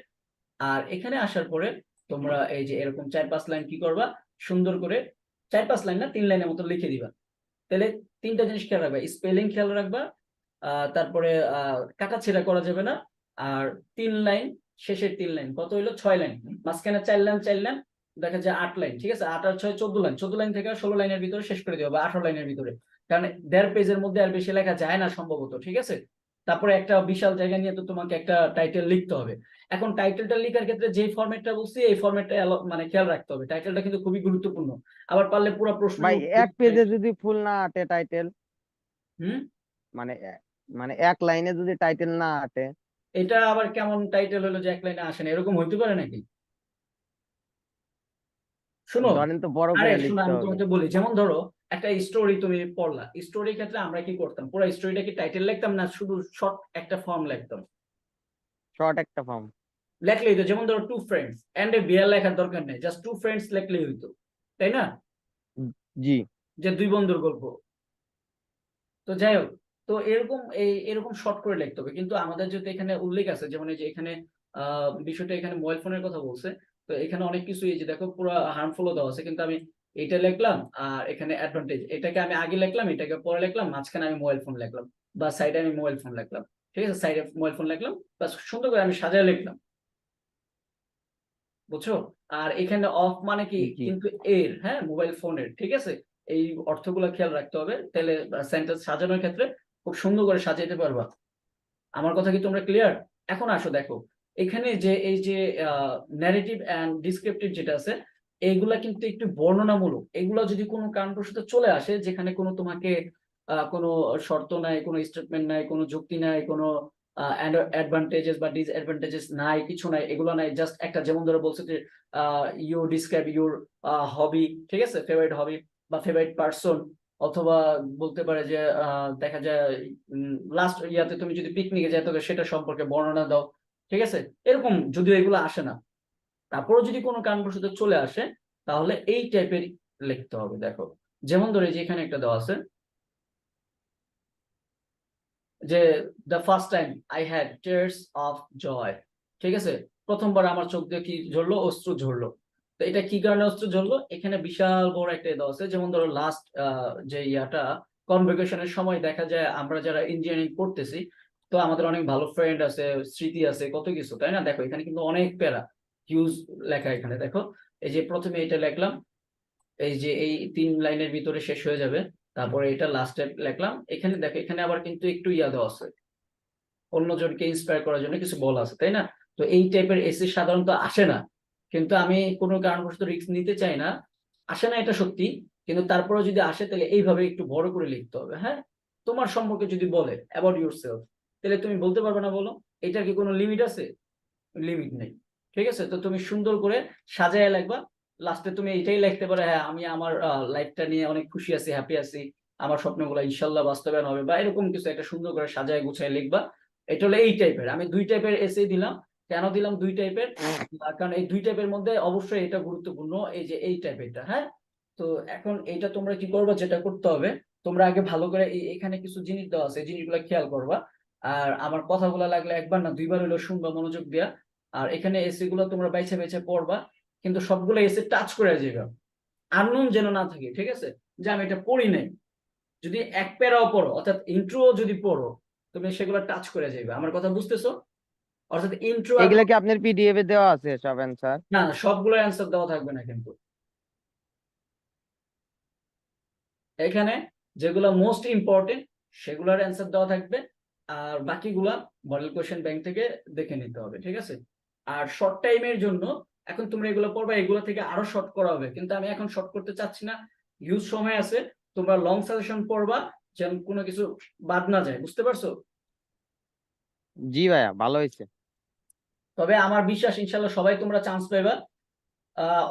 আর এখানে আসার পরে তোমরা এই যে এরকম 4-5 লাইন কি করবা, সুন্দর করে 4-5 লাইন না 3 লাইনের মতো লিখে দিবা। তাহলে 3টা জিনিস খেয়াল রাখবা, স্পেলিং খেয়াল রাখবা, তারপরে কাটাছেঁড়া করা যাবে না। আর 3 লাইন, শেষের 3 লাইন কত হইলো, 6 লাইন, মাঝখানে 4 লাইন 4 লাইন, দেখা যায় 8 লাইন, ঠিক আছে। 8 আর 6 14 লাইন, 14 লাইন থেকে 16 লাইনের ভিতরে শেষ করে দিবা, বা 18 লাইনের ভিতরে, কারণ 1.5 পেজের মধ্যে আর বেশি লেখা যায় না সম্ভবত, ঠিক আছে। তারপরে একটা বিশাল জায়গা নিয়ে তো তোমাকে একটা টাইটেল লিখতে হবে। এখন টাইটেলটা লেখার ক্ষেত্রে যে ফরম্যাটটা বলছি এই ফরম্যাটটা মানে খেয়াল রাখতে হবে, টাইটেলটা কিন্তু খুবই গুরুত্বপূর্ণ। আবার পারলে পুরো প্রশ্ন ভাই এক পেজে যদি ফুল না আটে টাইটেল, হুম মানে মানে এক লাইনে যদি টাইটেল না আটে, এটা আবার কেমন টাইটেল হলো যে এক লাইনে আসে না, এরকম হইতে পারে নাকি? শোনো, ধরেন তো বড় আরে করে শোনো, লিখতে আমি হবে। তোমাকে বলি, যেমন ধরো একটা স্টোরি তুমি পড়লা, স্টোরির ক্ষেত্রে আমরা কি করতাম, পুরো স্টোরিটা কি টাইটেল লিখতাম না শুধু শর্ট একটা ফর্ম লিখতাম? শর্ট একটা ফর্ম। লেখলেই তো, যেমন ধরো টু ফ্রেন্ডস এন্ড এ বিয়ার লেখার দরকার নেই, জাস্ট টু ফ্রেন্ডস লেখলেই হইতো, তাই না? জি। যে দুই বন্ধুর গল্প। তো যাই হোক, তো এরকম এরকম শর্ট করে লিখতে হবে। কিন্তু আমাদের যেহেতু এখানে উল্লেখ আছে, যেমন এই যে এখানে বিষয়টা এখানে মোবাইল ফোনের কথা বলছে, তো এখানে অনেক কিছু এই যে দেখো পুরো হার্মফুলও দেওয়া আছে, কিন্তু আমি এটা লিখলাম আর এখানে অ্যাডভান্টেজ, এটাকে আমি আগে লিখলাম, এটাকে পরে লিখলাম, মাঝখানে আমি মোবাইল ফোন লিখলাম, বা সাইডে আমি মোবাইল ফোন লিখলাম, ঠিক আছে, সাইডে মোবাইল ফোন লিখলাম, বাস সুন্দর করে আমি সাজায় লিখলাম, বুঝছো? আর এখানে অফ মানে কি, জি। কিন্তু এর, হ্যাঁ, মোবাইল ফোনের, ঠিক আছে। এই অর্থগুলো খেয়াল রাখতে হবে, তাহলে সেন্টেন্স সাজানোর ক্ষেত্রে খুব সুন্দর করে সাজাইতে পারবা। আমার কথা কি তোমরা ক্লিয়ার? এখন আসো দেখো, এখানে যে এই যে ন্যারেটিভ এন্ড ডিসক্রিপটিভ যেটা আছে, এইগুলা কিন্তু একটু বর্ণনামূলক। এগুলা যদি কোনো কারণবশত চলে আসে, যেখানে কোনো তোমাকে কোনো শর্ত নাই, কোনো স্টেটমেন্ট নাই, কোনো যুক্তি নাই, কোনো অ্যাডভান্টেজেস বা ডিসঅ্যাডভান্টেজেস নাই, কিছু নাই, এগুলো নাই, জাস্ট একটা, যেমন ধরো বলছে যে ইউ ডিসক্রাইব ইউর হবি, ঠিক আছে, ফেভারিট হবি বা ফেভারিট পার্সন, অথবা বলতে পারে যে দেখা যায় লাস্ট ইয়াতে তুমি যদি পিকনিকে যাই তবে সেটা সম্পর্কে বর্ণনা দাও, ঠিক আছে। এরকম যদিও এগুলো আসে না, তারপরেও যদি কোনো কারণবশত চলে আসে, তাহলে এই টাইপের লিখতে হবে। দেখো, যেমন ধরে যে এখানে একটা দেওয়া আছে যে the first time I had tears of joy, ঠিক আছে, প্রথমবার আমার চোখ দিয়ে কি ঝরলো, অশ্রু ঝরলো। তো এটা কি কারণে অশ্রু ঝরলো, এখানে বিশাল বড় একটা দেওয়া আছে। যেমন ধরো লাস্ট যে ইয়াটা কনভোকেশনের সময় দেখা যায় আমরা যারা ইঞ্জিনিয়ারিং পড়তেছি, তো আমাদের অনেক ভালো ফ্রেন্ড আছে, স্মৃতি আছে, কত কিছু, তাই না? দেখো এখানে কিন্তু অনেক প্যারা হিউজ লেখা, এখানে দেখো, এই যে প্রথমে এটা লিখলাম, এই যে এই 3 লাইনের ভিতরে শেষ হয়ে যাবে, তারপরে এটা লাস্টে লিখলাম। এখানে দেখো, এখানে আবার কিন্তু একটু ইয়া দেওয়া আছে, অন্যজনকে ইন্সপায়ার করার জন্য কিছু বলা আছে, তাই না? তো এই টাইপের এসে সাধারণত আসে না, কিন্তু আমি কোনো কারণবশত রিস্ক নিতে চাই না, আসে না এটা সত্যি। কিন্তু তারপরে যদি আসে তাহলে এইভাবে একটু বড় করে লিখতে হবে, হ্যাঁ। তোমার সম্পর্কে যদি বলে অ্যাবাউট ইউরসেলফ, তাহলে তুমি বলতে পারবে না, বলো? এটার কি কোনো লিমিট আছে? লিমিট নেই, ঠিক আছে। তো তুমি সুন্দর করে সাজায় লিখবা, লাস্টে তুমি এইটাই লিখতে পারো, হ্যাঁ আমি আমার লাইফটা নিয়ে অনেক খুশি আছি, হ্যাপি আছি, আমার স্বপ্নগুলো ইনশাল্লাহ বাস্তবায়ন হবে, বা এরকম কিছু একটা সুন্দর করে সাজায় গুছায় লিখবা। এটা হলো এই টাইপের। আমি 2 টাইপের এসে দিলাম। কেন দিলাম 2 টাইপের? কারণ এই 2 টাইপের মধ্যে অবশ্যই এটা গুরুত্বপূর্ণ, এই যে এই টাইপেরটা, হ্যাঁ। তো এখন এইটা তোমরা কি করবা, যেটা করতে হবে, তোমরা আগে ভালো করে এখানে কিছু জিনিস দেওয়া আছে, জিনিসগুলো খেয়াল করবা। আর আমার কথাগুলো লাগলে একবার না 2বার হলো শুনবা মনোযোগ দিয়া। আর এখানে এসে গুলো তোমরা বাইছে বাইছে পড়বা, কিন্তু সবগুলো এসে টাচ করে যাবে, আননোন যেন না থাকে, ঠিক আছে, যে আমি এটা পড়ি নাই। যদি এক প্যারাও পড়ো, অর্থাৎ ইন্ট্রো যদি পড়ো, তুমি সেগুলো টাচ করে যাবে। আমার কথা বুঝতেছো? অর্থাৎ ইন্ট্রো আর এগুলা কি আপনার পিডিএফ এ দেওয়া আছে সব অ্যান্সার? না, সবগুলো অ্যান্সার দেওয়া থাকবে না কিন্তু। এখানে যেগুলো মোস্ট ইম্পর্টেন্ট সেগুলোর অ্যান্সার দেওয়া থাকবে, আর বাকিগুলা মডেল কোশ্চেন ব্যাংক থেকে দেখে নিতে হবে, ঠিক আছে। আর শর্ট টাইমের জন্য এখন তোমরা এগুলো পড়বা, এগুলো থেকে আরো শর্ট করা হবে, কিন্তু আমি এখন শর্ট করতে চাচ্ছি না, হিউজ সময় আছে। তো তোমরা লং সাজেশন পড়বা যেন কোনো কিছু বাদ না যায়, বুঝতে পারছো? জি ভাইয়া, ভালো হয়েছে। তবে আমার বিশ্বাস ইনশাল্লাহ সবাই তোমরা চান্স পাইবা।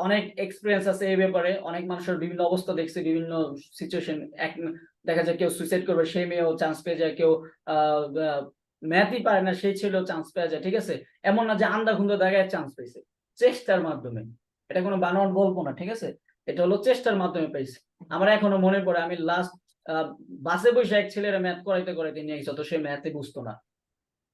অনেক এক্সপিরিয়েন্স আছে এই ব্যাপারে, অনেক মানুষের বিভিন্ন অবস্থা দেখছি, বিভিন্ন সিচুয়েশন। দেখা যায় কেউ সুইসাইড করবে, সেই মেয়েও চান্স পেয়ে যায়, কেউ ম্যাথই পারে না সেই ছেলেও চান্স পেয়ে যায়, ঠিক আছে? এমন না যে আন্ধাধুন্ধ জায়গায় চান্স পেয়েছে, চেষ্টার মাধ্যমে। এটা কোনো বানোয়াট গল্প না, ঠিক আছে? এটা হলো চেষ্টার মাধ্যমে পেয়েছে। আমার এখনো মনে পড়ে, আমি লাস্ট বাসে বসে এক ছেলের ম্যাথ করাইতে করাইতে নিয়ে গেছে, তো সে ম্যাথে বুঝতো না।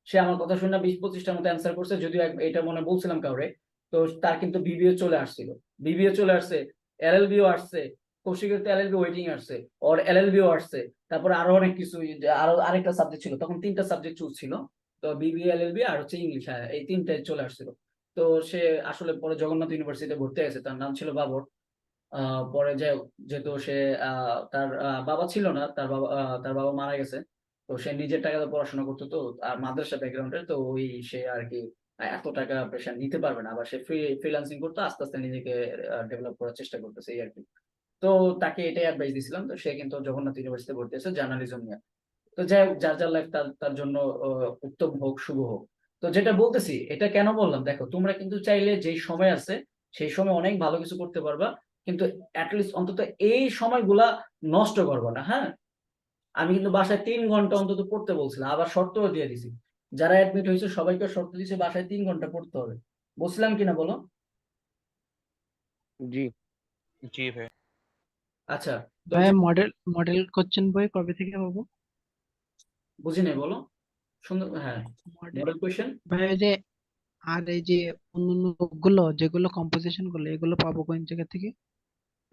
সে আমার কথা শুনে 20-25টার মতো অ্যান্সার করছে, যদিও এটা মনে বলছিলাম কাউরে। তো তার কিন্তু বিবিএ চলে আসছিল, বিবিএ চলে আসছে, এলএলবিও আসছে, কৌশিকের তো এলএলবি ওয়েটিং আসছে, ওর এলএলবিও আসছে, তারপরে আরো অনেক কিছু, আরো আরেকটা সাবজেক্ট ছিল, তখন 3টা সাবজেক্ট চুজ ছিল। তো বিবিএ, এলএলবি আর হচ্ছে ইংলিশ, হ্যাঁ এই 3টায় চলে আসছিল। তো সে আসলে পরে জগন্নাথ ইউনিভার্সিটিতে ভর্তি হয়েছে, তার নাম ছিল বাবর। পরে যেহেতু সে তার বাবা ছিল না, তার বাবা মারা গেছে। তো সে নিজের টাকাতে পড়াশোনা করতো, তো আর মাদ্রাসা ব্যাকগ্রাউন্ডের, তো ওই সে আর কি এত টাকা প্রেশার নিতে পারবে না, আবার সে ফ্রিল্যান্সিং করতো, আস্তে আস্তে নিজেকে ডেভেলপ করার চেষ্টা করতেছে এই আর কি। তো তাকে এটাই অ্যাডভাইস দিছিলাম। তো সে কিন্তু জগন্নাথ ইউনিভার্সিটিতে ভর্তি আছে জার্নালিজম নিয়ে। তো যাই হোক, যার যার লাইফ তার তার জন্য উত্তম হোক, শুভ হোক। তো যেটা বলতেছি, এটা কেন বললাম, দেখো তোমরা কিন্তু চাইলে যেই সময় আছে সেই সময় অনেক ভালো কিছু করতে পারবা, কিন্তু অ্যাটলিস্ট অন্তত এই সময়গুলা নষ্ট করবো না, হ্যাঁ? আমি কিন্তু বাসায় 3 ঘন্টা অন্তত পড়তে বলছিলাম, আবার শর্তও দিয়ে দিছি, যারা অ্যাডমিট হয়েছে সবাইকে শর্ত দিয়েছে বাসায় 3 ঘন্টা পড়তে হবে। বলছিলাম কিনা বলো? জি। জি ভাই। আচ্ছা, তো ভাইয়া মডেল মডেল কোশ্চেন বই কবে থেকে পাবো? বুঝি নাই, বলো। সুন্দর, হ্যাঁ। মডেল মডেল কোয়েশ্চেন, ভাই ওই যে, আর এই যে অন্যান্য গুলো যেগুলো কম্পোজিশন গুলো, এগুলো পাবো কোন জায়গা থেকে?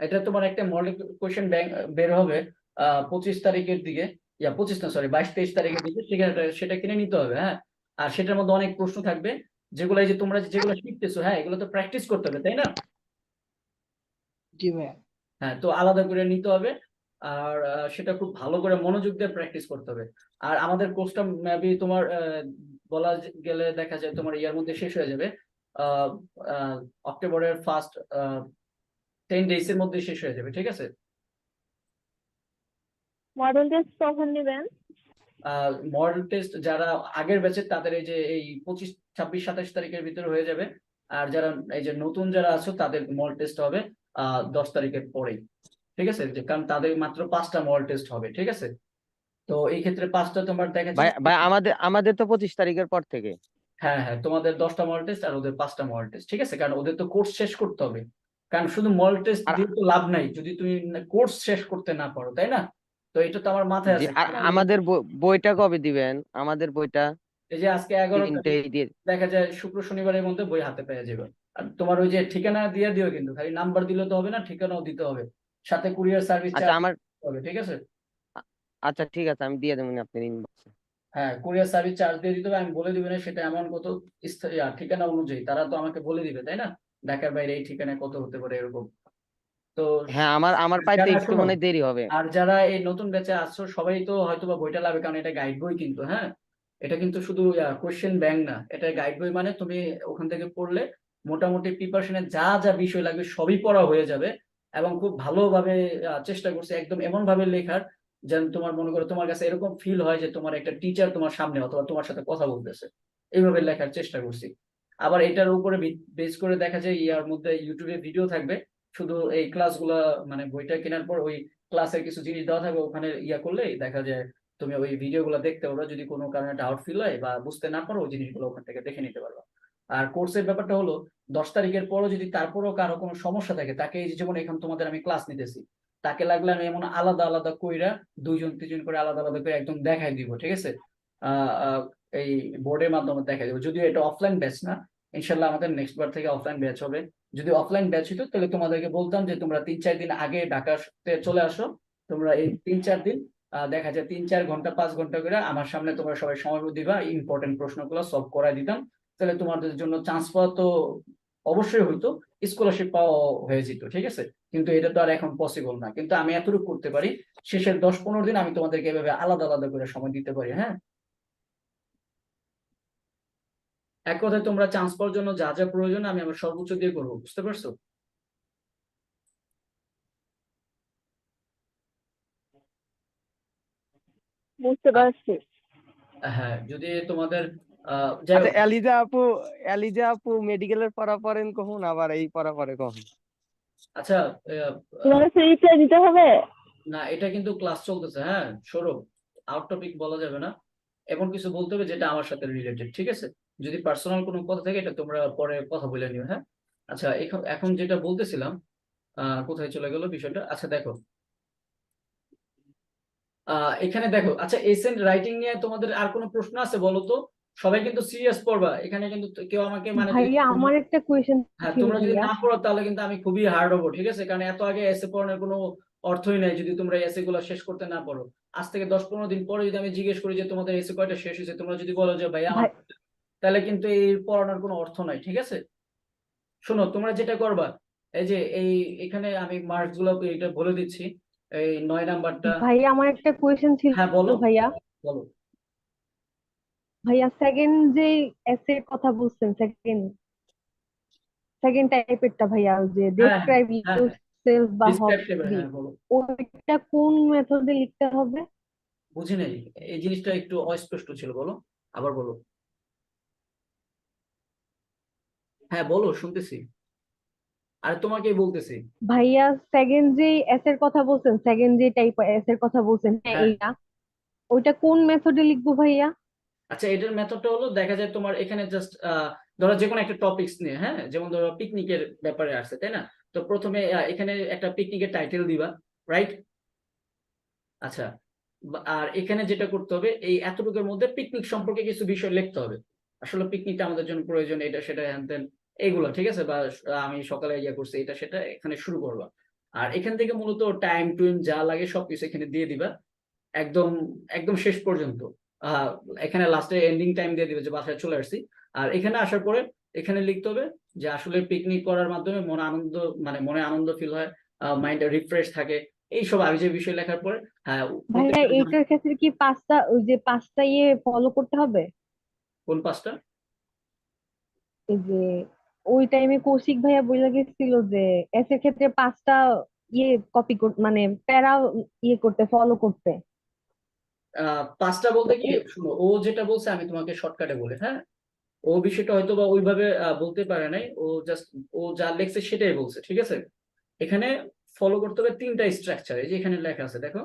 এটা তোমার একটা মডেল কোয়েশ্চেন ব্যাংক বের হবে 25 তারিখের দিকে, 25 না সরি 22-23 তারিখের দিকে, সেখানে সেটা কিনে নিতে হবে, হ্যাঁ। আর সেটার মধ্যে অনেক প্রশ্ন থাকবে, যেগুলো এই যে তোমরা যেগুলো শিখতেছো, হ্যাঁ এগুলো তো প্র্যাকটিস করতে হবে, তাই না? জি ভাইয়া। হ্যাঁ, তো আলাদা করে নিতে হবে। আর সেটা খুব ভালো করে মনোযোগ দিয়ে প্র্যাকটিস করতে হবে। আর আমাদের কোর্সটা মেবি তোমার বলা গেলে দেখা যায় তোমার ইয়ার মধ্যে শেষ হয়ে যাবে, আহ, আহ, অক্টোবরের ফার্স্ট 10 days এর মধ্যে শেষ হয়ে যাবে, ঠিক আছে? মডেল টেস্ট কখন নেবেন? মডেল টেস্ট যারা আগের ব্যাচের তাদের এই যে এই 25, 26, 27 তারিখের ভিতরে হয়ে যাবে। আর যারা এই যে নতুন যারা আছো তাদের মডেল টেস্ট হবে 10 তারিখের পরেই, ঠিক আছে? কারণ তাদের মাত্র 5টা মডেল টেস্ট হবে, ঠিক আছে? তো এই ক্ষেত্রে 5টা তোমার দেখা ভাই যাচ্ছে। ভাই, আমাদের আমাদের তো 25 তারিখের পর থেকে। হ্যাঁ হ্যাঁ, তোমাদের 10টা মডেল টেস্ট আর ওদের 5টা মডেল টেস্ট, ঠিক আছে? কারণ ওদের তো কোর্স শেষ করতে হবে। কারণ শুধু মডেল টেস্ট আর দিয়ে তো লাভ নাই যদি তুমি কোর্স শেষ করতে না পারো, তাই না? তো এটা তো আমার মাথায় জি, আছে। আর আমাদের বইটা কবে দিবেন? আমাদের বইটা এই যে আজকে 11 তারিখ, 3টে দিয়ে। দেখা যায় শুক্র শনিবারের মধ্যে বই হাতে পেয়ে যাবে। আর তোমার ওই যে ঠিকানা দিয়ে দিও, কিন্তু খালি নাম্বার দিলে তো হবে না, ঠিকানাও দিতে হবে, সাথে কুরিয়ার সার্ভিস আচ্ছা চার্জ আমার হবে, ঠিক আছে? আচ্ছা ঠিক আছে, আমি দিয়ে দেবো আপনার ইনবক্সে। হ্যাঁ, কুরিয়ার সার্ভিস চার্জ দিয়ে দিতে হবে, আমি বলে দিবে না সেটা এমন কত ঠিকানা অনুযায়ী তারা তো আমাকে বলে দিবে, তাই না? ঢাকার বাইরে এই ঠিকানায় কত হতে পারে এরকম। তো হ্যাঁ, আমার আমার পাইতে যারা একটু শোনো, মনে হয় দেরি হবে। আর যারা এই নতুন ব্যাচে আসছো সবাই তো হয়তো বা বইটা লাগবে, কারণ এটা গাইড বই কিন্তু, হ্যাঁ। এটা কিন্তু শুধু কোশ্চেন ব্যাংক না, এটা গাইড বই, মানে তুমি ওখান থেকে পড়লে মোটামুটি প্রিপারেশনের যা যা বিষয় লাগবে সবই পড়া হয়ে যাবে। এবং খুব ভালোভাবে চেষ্টা করছি একদম এমন ভাবে লেখার যেন তোমার মনে করো তোমার কাছে এরকম ফিল হয় যে তোমার একটা টিচার তোমার সামনে অথবা তোমার সাথে কথা বলতেছে, এইভাবে লেখার চেষ্টা করছি। আবার এটার উপরে বেস করে দেখা যায় ইয়ার মধ্যে ইউটিউবে ভিডিও থাকবে, শুধু এই ক্লাসগুলা, মানে বইটা কেনার পর ওই ক্লাসের কিছু জিনিস দেওয়া থাকবে, ওখানে ইয়া করলে দেখা যায় তুমি ওই ভিডিওগুলো দেখতে পারো, যদি কোনো কারণে ডাউট ফিল হয় বা বুঝতে না পারো ওই জিনিসগুলো ওখান থেকে দেখে নিতে পারবে। আর কোর্সের ব্যাপারটা হলো 10 তারিখের পরও যদি তারপরও কারো কোনো সমস্যা থাকে, তাকে এই যে যেমন এখন তোমাদের আমি ক্লাস নিতেছি, তাকে লাগলে আমি এমন আলাদা আলাদা কইরা 2 জন 3 জন করে আলাদা আলাদা করে একদম দেখাই দিব, ঠিক আছে? আহ আহ, এই বোর্ডের মাধ্যমে দেখাই দিব, যদিও এটা অফলাইন ব্যাচ না। ইনশাল্লাহ আমাদের নেক্সট বার থেকে অফলাইন ব্যাচ হবে। যদি অফলাইন ব্যাচ হতো তাহলে তোমাদেরকে বলতাম যে তোমরা 3-4 দিন আগে ঢাকাতে চলে আসো। তোমরা এই 3-4 দিন দেখা যায় 3-4 ঘন্টা 5 ঘন্টা করে আমার সামনে তোমরা সবাই সময় দিবা, ইম্পর্টেন্ট প্রশ্নগুলো সলভ করাই দিতাম। তাহলে তোমাদের জন্য চান্স পাওয়া তো অবশ্যই হইতো, স্কলারশিপ পাওয়া হয়ে যেত, ঠিক আছে? কিন্তু এটা তো আর এখন পসিবল না, কিন্তু আমি এতটুকু করতে পারি, শেষের 10-15 দিন আমি তোমাদেরকে এভাবে আলাদা আলাদা করে সময় দিতে পারি, হ্যাঁ। এক কথায় তোমরা চান্স পাওয়ার জন্য যা যা প্রয়োজন আমি আমার সর্বোচ্চ দিয়ে করবো, বুঝতে পারছো? বুঝতে পারছি। হ্যাঁ, যদি তোমাদের যাই আচ্ছা হোক, এলিজা আপু মেডিকেলের পড়া পড়েন কখন আবার এই পড়া পড়ে কখন? আচ্ছা তোমাকে রিপ্লাই দিতে হবে। না, এটা কিন্তু ক্লাস চলতেছে। হ্যাঁ, সৌরভ, আউট টপিক বলা যাবে না, এমন কিছু বলতে হবে যেটা আমার সাথে রিলেটেড, ঠিক আছে? যদি পার্সোনাল কোনো কথা থাকে এটা তোমরা পরে কথা বলে নিও। হ্যাঁ, আচ্ছা, এখন এখন যেটা বলতেছিলাম, কোথায় চলে গেল বিষয়টা? আচ্ছা দেখো, এখানে দেখো, আচ্ছা এসেন্ট রাইটিং নিয়ে তোমাদের আর কোনো প্রশ্ন আছে বলো তো? সবাই কিন্তু সিরিয়াস পড়বা, এখানে কিন্তু কেউ আমাকে মানে যদি ভাইয়া আমার একটা কোয়েশ্চেন হ্যাঁ, ছিল তোমরা যদি ভাইয়া। না পড়ো তাহলে কিন্তু আমি খুবই হার্ড হবো, ঠিক আছে? কারণ এত আগে এসে পড়ানোর কোনো অর্থই নাই যদি তোমরা এসে গুলো শেষ করতে না পারো। আজ থেকে 10-15 দিন পরে যদি আমি জিজ্ঞেস করি যে তোমাদের এসে কয়টা শেষ হয়েছে, তোমরা যদি বলো যে ভাই আমার, ভাই তাহলে কিন্তু এই পড়ানোর কোনো অর্থ নাই, ঠিক আছে? শোনো, তোমরা যেটা করবা, এই যে এখানে আমি মার্কস গুলো এটা বলে দিচ্ছি, এই 9 নাম্বারটা। ভাইয়া আমার একটা কোয়েশ্চেন ছিল হ্যাঁ বলো, ভাইয়া। বলো। ভাইয়া সেকেন্ড যে এসে কথা বলছেন, সেকেন্ড সেকেন্ড টাইপেরটা ভাইয়া, ওই যে হ্যাঁ, হ্যাঁ, ডেসক্রাইব হ্যাঁ, ইয়োরসেলফ বা ডিসক্রিপটিভ, হবি, হ্যাঁ বলো। ওইটা কোন মেথডে লিখতে হবে? বুঝি নাই, এই জিনিসটা একটু অস্পষ্ট ছিল, বলো, আবার বলো। হ্যাঁ বলো, শুনতেছি, আর তোমাকেই বলতেছি। ভাইয়া সেকেন্ড যে এস এর কথা বলছেন, সেকেন্ড যে টাইপ এস এর কথা বলছেন, হ্যাঁ হ্যাঁ, এইটা, ওইটা কোন মেথডে লিখবো ভাইয়া? আচ্ছা, এটার মেথডটা হলো, দেখা যায় তোমার এখানে জাস্ট ধরো যে কোনো একটা টপিকস নিয়ে, হ্যাঁ, যেমন ধরো পিকনিকের ব্যাপারে আসছে, তাই না? তো প্রথমে এখানে একটা পিকনিকের টাইটেল দিবা, রাইট? আচ্ছা, আর এখানে যেটা করতে হবে, এই এতটুকুর মধ্যে পিকনিক সম্পর্কে কিছু বিষয় লিখতে হবে। আসলে পিকনিকটা আমাদের জন্য প্রয়োজন, এটা সেটা হ্যান ত্যান এইগুলো, ঠিক আছে? বা আমি সকালে ইয়া করছি, এটা সেটা এখানে শুরু করবা। আর এখান থেকে মূলত টাইম টুইম যা লাগে সবকিছু এখানে দিয়ে দিবা, একদম একদম শেষ পর্যন্ত। আহ এখানে লাস্টে এন্ডিং টাইম দিয়ে দিবে যে বাসায় চলে আসছি। আর এখানে আসার পরে এখানে লিখতে হবে যে আসলে পিকনিক করার মাধ্যমে মনে আনন্দ, মানে মনে আনন্দ ফিল হয়, মাইন্ডটা রিফ্রেশ থাকে, এইসব আমি যে বিষয় লেখার পরে। হ্যাঁ, ভাইয়া প্রত্যেকটা এইটার ক্ষেত্রে কি পাঁচটা, ওই যে পাঁচটা ইয়ে ফলো করতে হবে? কোন পাঁচটা? এই যে ওই টাইমে কৌশিক ভাইয়া বলে গেছিল যে এস এর ক্ষেত্রে পাঁচটা ইয়ে কপি করতে, মানে প্যারা ইয়ে করতে, ফলো করতে। পাঁচটা তো বলতে কি, শুনো, ও যেটা বলছে আমি তোমাকে শর্টকাটে বলি, হ্যাঁ। ও বিষয়টা হয়তো বা ওইভাবে বলতে পারে নাই, ও জাস্ট ও যা লেখছে সেটাই বলছে, ঠিক আছে? এখানে ফলো করতে হবে 3টা স্ট্রাকচার, এই যে এখানে লেখা আছে, দেখো,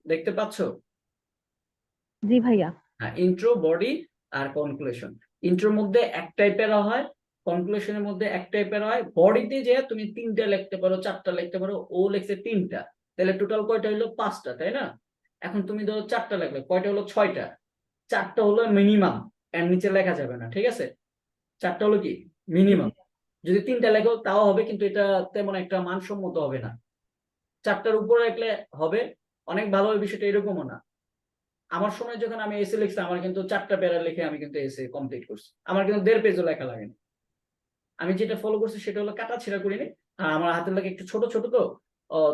দেখতে পাচ্ছো? জি ভাইয়া। হ্যাঁ, ইন্ট্রো, বডি আর কনক্লুশন। ইন্ট্রোর মধ্যে একটাই প্যারা হয়, কনক্লুশনের মধ্যে একটাই প্যারা হয়, বডিতে যে তুমি 3টা লিখতে পারো, 4টা লিখতে পারো, ও লিখছে 3টা, তাহলে টোটাল কয়টা হলো? 5টা, তাই না? এখন তুমি ধরো 4টা লিখলে, কয়টা হলো? 6টা। 4টা হলো মিনিমাম, এর নিচে লেখা যাবে না, ঠিক আছে? 4টা হলো কি জি মিনিমাম। ভাইয়া। যদি 3টা লেখো তাও হবে, কিন্তু এটা তেমন একটা মানসম্মত হবে না। 4টার উপরে লিখলে হবে, অনেক ভালো হবে, বিষয়টা এরকমও না। আমার সময় যখন আমি এসে লিখছি, আমার কিন্তু 4টা প্যারা লিখে আমি কিন্তু এসে কমপ্লিট করছি, আমার কিন্তু 1.5 পেজও লেখা লাগেনি। আমি যেটা ফলো করছি সেটা হলো কাটা ছেঁড়া করিনি। আর আমার হাতের লেখা একটু ছোট ছোট, তো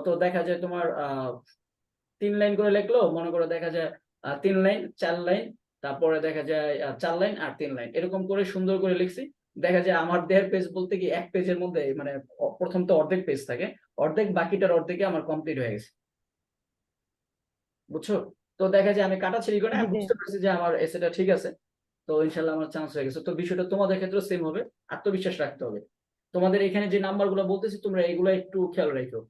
তো দেখা যায় তোমার 3 লাইন করে লিখলো, মনে করো দেখা যায় 3 লাইন, 4 লাইন, তারপরে দেখা যায় 4 লাইন আর 3 লাইন, এরকম করে সুন্দর করে লিখছি। দেখা যায় আমার 1.5 পেজ বলতে কি, এক পেজের মধ্যে মানে প্রথম তো অর্ধেক পেজ থাকে, অর্ধেক, বাকিটার অর্ধেকে আমার কমপ্লিট হয়ে গেছে, বুঝছো? তো দেখা যায় আমি কাটাছেড়ি করে জি আমি ভাইয়া। বুঝতে পারছি যে আমার এসেটা ঠিক আছে। তো ইনশাল্লাহ আমার চান্স হয়ে গেছে। তো বিষয়টা তোমাদের ক্ষেত্রে সেম হবে, আত্মবিশ্বাস রাখতে হবে। তোমাদের এখানে যে নাম্বারগুলো বলতেছি তোমরা এগুলো একটু খেয়াল রাখো,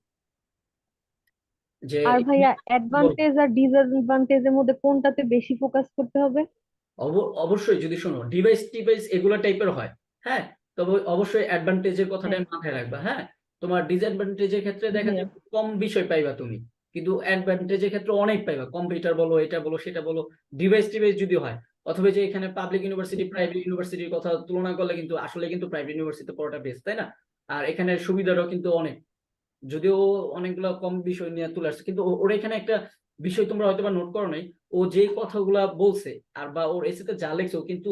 যে আর এখানে ভাইয়া অ্যাডভান্টেজ আর ডিসঅ্যাডভান্টেজের মধ্যে কোনটাতে বেশি ফোকাস করতে হবে? অবশ্যই, যদি শোনো ডিভাইস টিভাইস এগুলো টাইপের হয়, হ্যাঁ, তবে অবশ্যই অ্যাডভান্টেজের কথাটাই হ্যাঁ। মাথায় রাখবা। হ্যাঁ, তোমার ডিসঅ্যাডভান্টেজের ক্ষেত্রে জি দেখা ভাইয়া। যায় কম বিষয় পাইবা তুমি, কিন্তু অ্যাডভান্টেজের ক্ষেত্রে অনেক পাইবা, কম্পিউটার বলো, এটা বলো, সেটা বলো, ডিভাইস টিভাইস যদি হয়। অথবা যে এখানে পাবলিক ইউনিভার্সিটি প্রাইভেট ইউনিভার্সিটির কথা তুলনা করলে কিন্তু আসলে কিন্তু প্রাইভেট ইউনিভার্সিটিতে পড়াটা বেস্ট, তাই না? আর এখানে সুবিধাটাও কিন্তু অনেক, যদিও অনেকগুলো কম বিষয় নিয়ে তুলে আসছে, কিন্তু ওর এখানে একটা বিষয় তোমরা হয়তো বা নোট করো নাই, ও যে কথাগুলা বলছে আর বা ওর এসেতে যা লেখছে, ও কিন্তু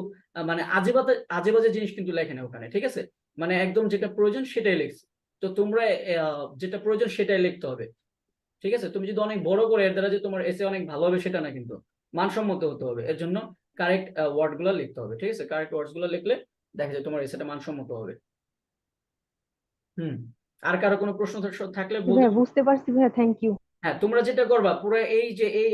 মানে আজে বাজে জিনিস কিন্তু লেখে না ওখানে, ঠিক আছে? মানে একদম যেটা প্রয়োজন সেটাই লিখছে। তো তোমরা যেটা প্রয়োজন সেটাই লিখতে হবে, ঠিক আছে? তুমি যদি অনেক বড় করে এর দ্বারা যে তোমার এসে অনেক ভালো হবে সেটা না, কিন্তু মানসম্মত হতে হবে, এর জন্য কারেক্ট ওয়ার্ড গুলা লিখতে হবে, ঠিক আছে? কারেক্ট ওয়ার্ডস গুলো লিখলে দেখা যায় তোমার এসেটা মানসম্মত হবে। হুম, আর কারো কোনো প্রশ্ন থাকলে জি বলতে। ভাইয়া বুঝতে পারছি ভাইয়া, থ্যাংক ইউ। হ্যাঁ, তোমরা যেটা করবা পুরো এই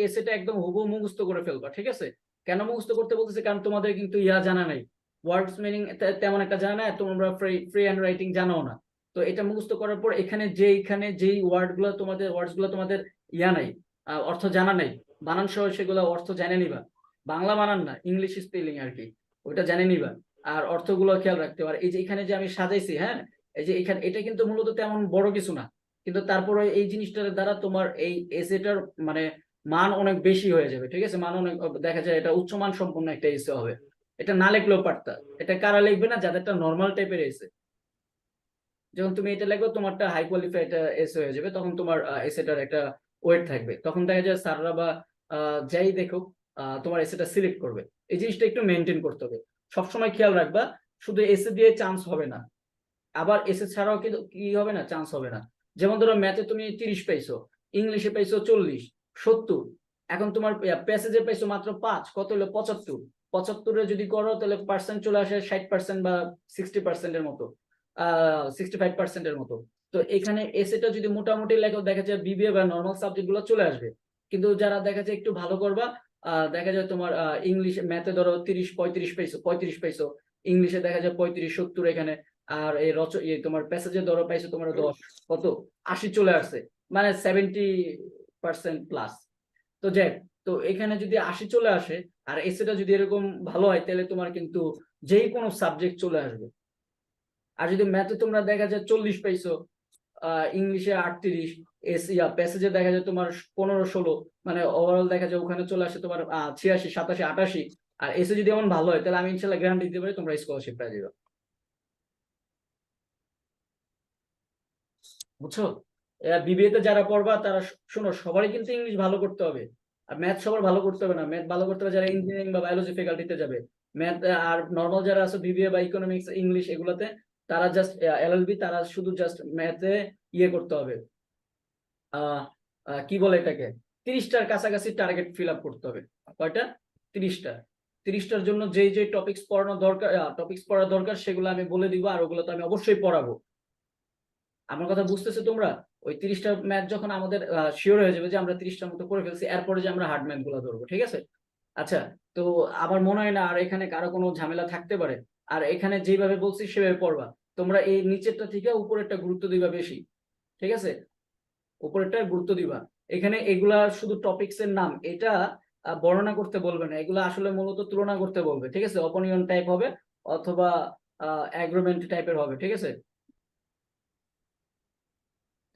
এসেটা একদম হুবহু মুখস্থ করে ফেলবা, ঠিক আছে? কেন মুখস্থ করতে বলতেছে, কারণ তোমাদের কিন্তু জানা নাই, ওয়ার্ডস মিনিং তেমন একটা জানা নাই, তোমরা ফ্রি হ্যান্ড রাইটিং জানাও না। তো এটা মুখস্থ করার পর এখানে যেই ওয়ার্ডস গুলো তোমাদের নাই, অর্থ জানা নাই, বানান সহ সেগুলো অর্থ জেনে নিবা। বাংলা বানান না, ইংলিশ স্পেলিং আর কি, ওইটা জেনে নিবা। আর অর্থগুলো খেয়াল রাখতে হবে। আর এই যে এখানে যে আমি সাজাইছি, হ্যাঁ, এই যে এখানে এটা কিন্তু মূলত তেমন বড় কিছু না, কিন্তু তারপরে এই জিনিসটার দ্বারা তোমার এই এসেটার মানে মান অনেক বেশি হয়ে যাবে, ঠিক আছে? মান অনেক, দেখা যায় এটা উচ্চমান সম্পন্ন একটা এসে হবে। এটা না লিখলেও পারতা। এটা কারা লিখবে না? যাদেরটা নর্মাল টাইপের এসে। যখন তুমি এটা লিখবে তোমারটা হাই কোয়ালিফাইড এসে হয়ে যাবে, তখন তোমার এসেটার একটা ওয়েট থাকবে, তখন দেখা যায় স্যাররা বা যাই দেখো তোমার এসেটা সিলেক্ট করবে। এই জিনিসটা একটু মেনটেন করতে হবে, সবসময় খেয়াল রাখবা। শুধু এসে দিয়ে চান্স হবে না, আবার এসে ছাড়াও কিন্তু কি হবে না, চান্স হবে না। যেমন ধরো ম্যাথে তুমি 30 পাইছো, ইংলিশে পাইছো 40, 70, এখন তোমার প্যাসেজে পাইছো মাত্র 5, কত হলো 75। 75-এ যদি করো তাহলে পার্সেন্ট চলে আসে 60% বা 60%-এর মতো, 65%-এর মতো। তো এখানে এসেটা যদি মোটামুটি লেখো, দেখা যায় বিবিএ বা নর্মাল সাবজেক্ট গুলো চলে আসবে। কিন্তু যারা দেখা যায় একটু ভালো করবা, দেখা যায় তোমার ইংলিশ ম্যাথে ধরো 30-35 পাইছো, 35 পাইছো, ইংলিশে দেখা যায় 35-70 এখানে। আর তোমার প্যাসেজে ধরো পাইছো তোমার 10, কত 80 চলে আসছে, মানে 70% প্লাস। তো যাক, তো এখানে যদি 80 চলে আসে আর এসেটা যদি এরকম ভালো হয়, তাহলে তোমার কিন্তু যেই কোনো সাবজেক্ট চলে আসবে। আর যদি ম্যাথে তোমরা দেখা যায় 40 পাইছো, ইংলিশে 38, প্যাসেজে দেখা যায় তোমার 15-16, মানে ওভারঅল দেখা যায় ওখানে চলে আসে তোমার 86, 87, 88। আর এসে যদি এমন ভালো হয়, তাহলে আমি ইনশাল্লাহ গ্যারান্টি দিতে পারি তোমরা স্কলারশিপ পেয়ে যাবে। বুঝছো? বিবিএ তে যারা পড়বা তারা শোনো, সবারই কিন্তু ইংলিশ ভালো করতে হবে। আর ম্যাথ সবার ভালো করতে হবে না, ম্যাথ ভালো করতে হবে যারা ইঞ্জিনিয়ারিং বা বায়োলজি ফ্যাকাল্টিতে যাবে। ম্যাথ আর নর্মাল যারা আছে বিবিএ বা ইকোনমিক্স ইংলিশ এগুলাতে, তারা জাস্ট এলএলবি, তারা শুধু জাস্ট ম্যাথে করতে হবে। আহ কি বলে এটাকে, 30টার কাছাকাছি টার্গেট ফিল আপ করতে হবে। কয়টা? 30টা। 30টার জন্য যে টপিকস পড়া দরকার সেগুলো আমি বলে দিব, আর ওগুলো তো আমি অবশ্যই পড়াবো। আমার কথা বুঝতেছো তোমরা? ওই 30টা ম্যাথ যখন আমাদের শিওর হয়ে যাবে যে আমরা 30টার মতো করে ফেলছি, এরপরে যে আমরা হার্ড ম্যাথ গুলো ধরবো, ঠিক আছে? আচ্ছা, তো আমার মনে হয় না আর এখানে কারো কোনো ঝামেলা থাকতে পারে। আর এখানে যেভাবে বলছি সেভাবে পড়বা। তোমরা এই নিচেরটা থেকে উপরেরটা গুরুত্ব দিবা বেশি, ঠিক আছে? উপরেরটা গুরুত্ব দিবা। এখানে এগুলা শুধু টপিকস এর নাম, এটা বর্ণনা করতে বলবে না, এগুলো আসলে মূলত তুলনা করতে বলবে, ঠিক আছে? অপনিয়ন টাইপ হবে অথবা অ্যাগ্রুমেন্ট টাইপের হবে, ঠিক আছে?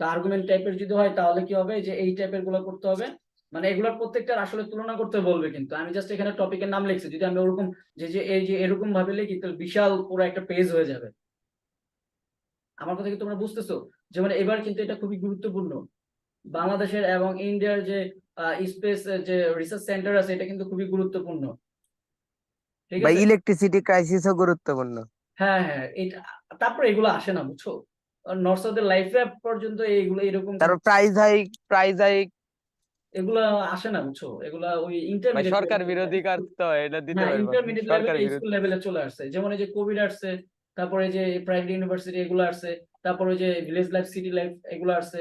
তো আর্গুমেন্ট টাইপের যদি হয় তাহলে কি হবে, যে এই টাইপের গুলো করতে হবে। মানে এগুলোর প্রত্যেকটার আসলে তুলনা করতে বলবে, কিন্তু আমি জাস্ট এখানে টপিকের নাম লিখছি। যদি আমি ওরকম যে এরকম ভাবে লিখি, তাহলে বিশাল পুরো একটা পেজ হয়ে যাবে। আমার কথা কি তোমরা বুঝতেছো? যেমন এবার কিন্তু এটা খুবই গুরুত্বপূর্ণ, বাংলাদেশের এবং ইন্ডিয়ার যে স্পেস যে রিসার্চ সেন্টার আছে, এটা কিন্তু খুবই গুরুত্বপূর্ণ, ঠিক বা আছে? ইলেকট্রিসিটি ক্রাইসিসও গুরুত্বপূর্ণ। হ্যাঁ হ্যাঁ, এটা তারপরে এগুলো আসে না, বুঝছো? নর্থ সাউথের লাইফে পর্যন্ত এইগুলো এরকম তারপর প্রাইজ হাইক এগুলা আসে না, বুঝছো? এগুলা ওই ভাই ইন্টারমিডিয়েট, সরকার বিরোধী কাজ তো এটা দিতে হ্যাঁ পারবো ইন্টারমিডিয়েট সরকার লেভেলে, বিরোধী। স্কুল লেভেলে চলে আসছে। যেমন এই যে কোভিড আসছে, তারপরে যে প্রাইভেট ইউনিভার্সিটি এগুলো আসছে, তারপরে যে ভিলেজ লাইফ সিটি লাইফ এগুলো আসছে।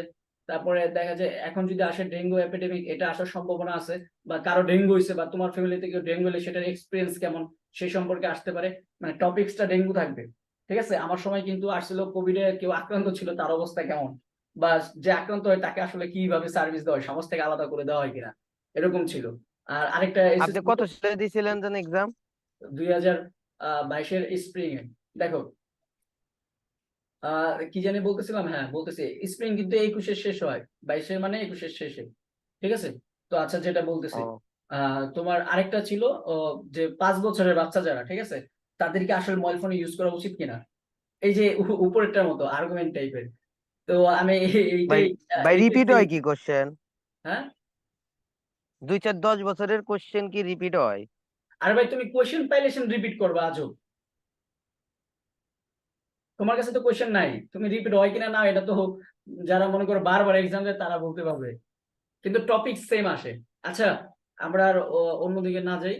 তারপরে দেখা যায় এখন যদি আসে ডেঙ্গু এপিডেমিক, এটা আসার সম্ভাবনা আছে, বা কারো ডেঙ্গু হয়েছে বা তোমার ফ্যামিলিতে কেউ ডেঙ্গু হলে সেটার এক্সপিরিয়েন্স কেমন সেই সম্পর্কে আসতে পারে। মানে টপিকসটা ডেঙ্গু থাকবে, ঠিক আছে? আমার সময় কিন্তু আসছিল কোভিডে কেউ আক্রান্ত ছিল, তার অবস্থা কেমন, বা যে আক্রান্ত হয় তাকে আসলে কিভাবে সার্ভিস দেওয়া হয়, সমাজ থেকে আলাদা করে দেওয়া হয় কিনা, এরকম ছিল। আর আরেকটা আপনি কত সালে দিয়েছিলেন যেন এক্সাম? 2022-এর স্প্রিং এ। দেখো, কি জানি বলতেছিলাম, হ্যাঁ বলতেছি, স্প্রিং কিন্তু 21-এর শেষ হয়, 22-এর মানে 21-এর শেষে, ঠিক আছে? তো আচ্ছা, যেটা বলতেছি, ও তোমার আরেকটা ছিল যে 5 বছরের বাচ্চা যারা, ঠিক আছে, তাদেরকে আসলে মোবাইল ফোন ইউজ করা উচিত কিনা, এই যে উপরেরটার মতো আর্গুমেন্ট টাইপের। তো আমি ভাই, এইটাই ভাই এইটাই রিপিট হয় কি কোশ্চেন? হ্যাঁ। 2, 4, 10 বছরের কোশ্চেন কি রিপিট হয়? আর ভাই তুমি কোয়েশ্চেন পাইলে রিপিট করবা আজব? তোমার কাছে তো কোয়েশ্চেন নাই, তুমি রিপিট হয় কিনা না এটা তো যারা মনে করো বারবার এক্সাম দেয় তারা বলতে পারবে, কিন্তু টপিক সেম আসে। আচ্ছা, আমরা আর অন্যদিকে না যাই।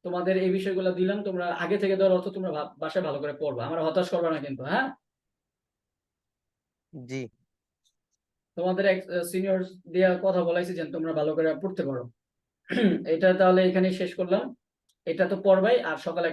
তোমাদের এই বিষয়গুলো দিলাম, তোমরা আগে থেকে দেওয়ার অর্থ তোমরা বাসায় ভালো করে পড়বা, আমরা হতাশ করবা না কিন্তু, হ্যাঁ? জি। তোমাদের এক সিনিয়র দিয়ে কথা বলাইছি যে তোমরা ভালো করে পড়তে পারো। এটা তাহলে এখানে শেষ করলাম। এটা তো পড়বাই, আর সকালে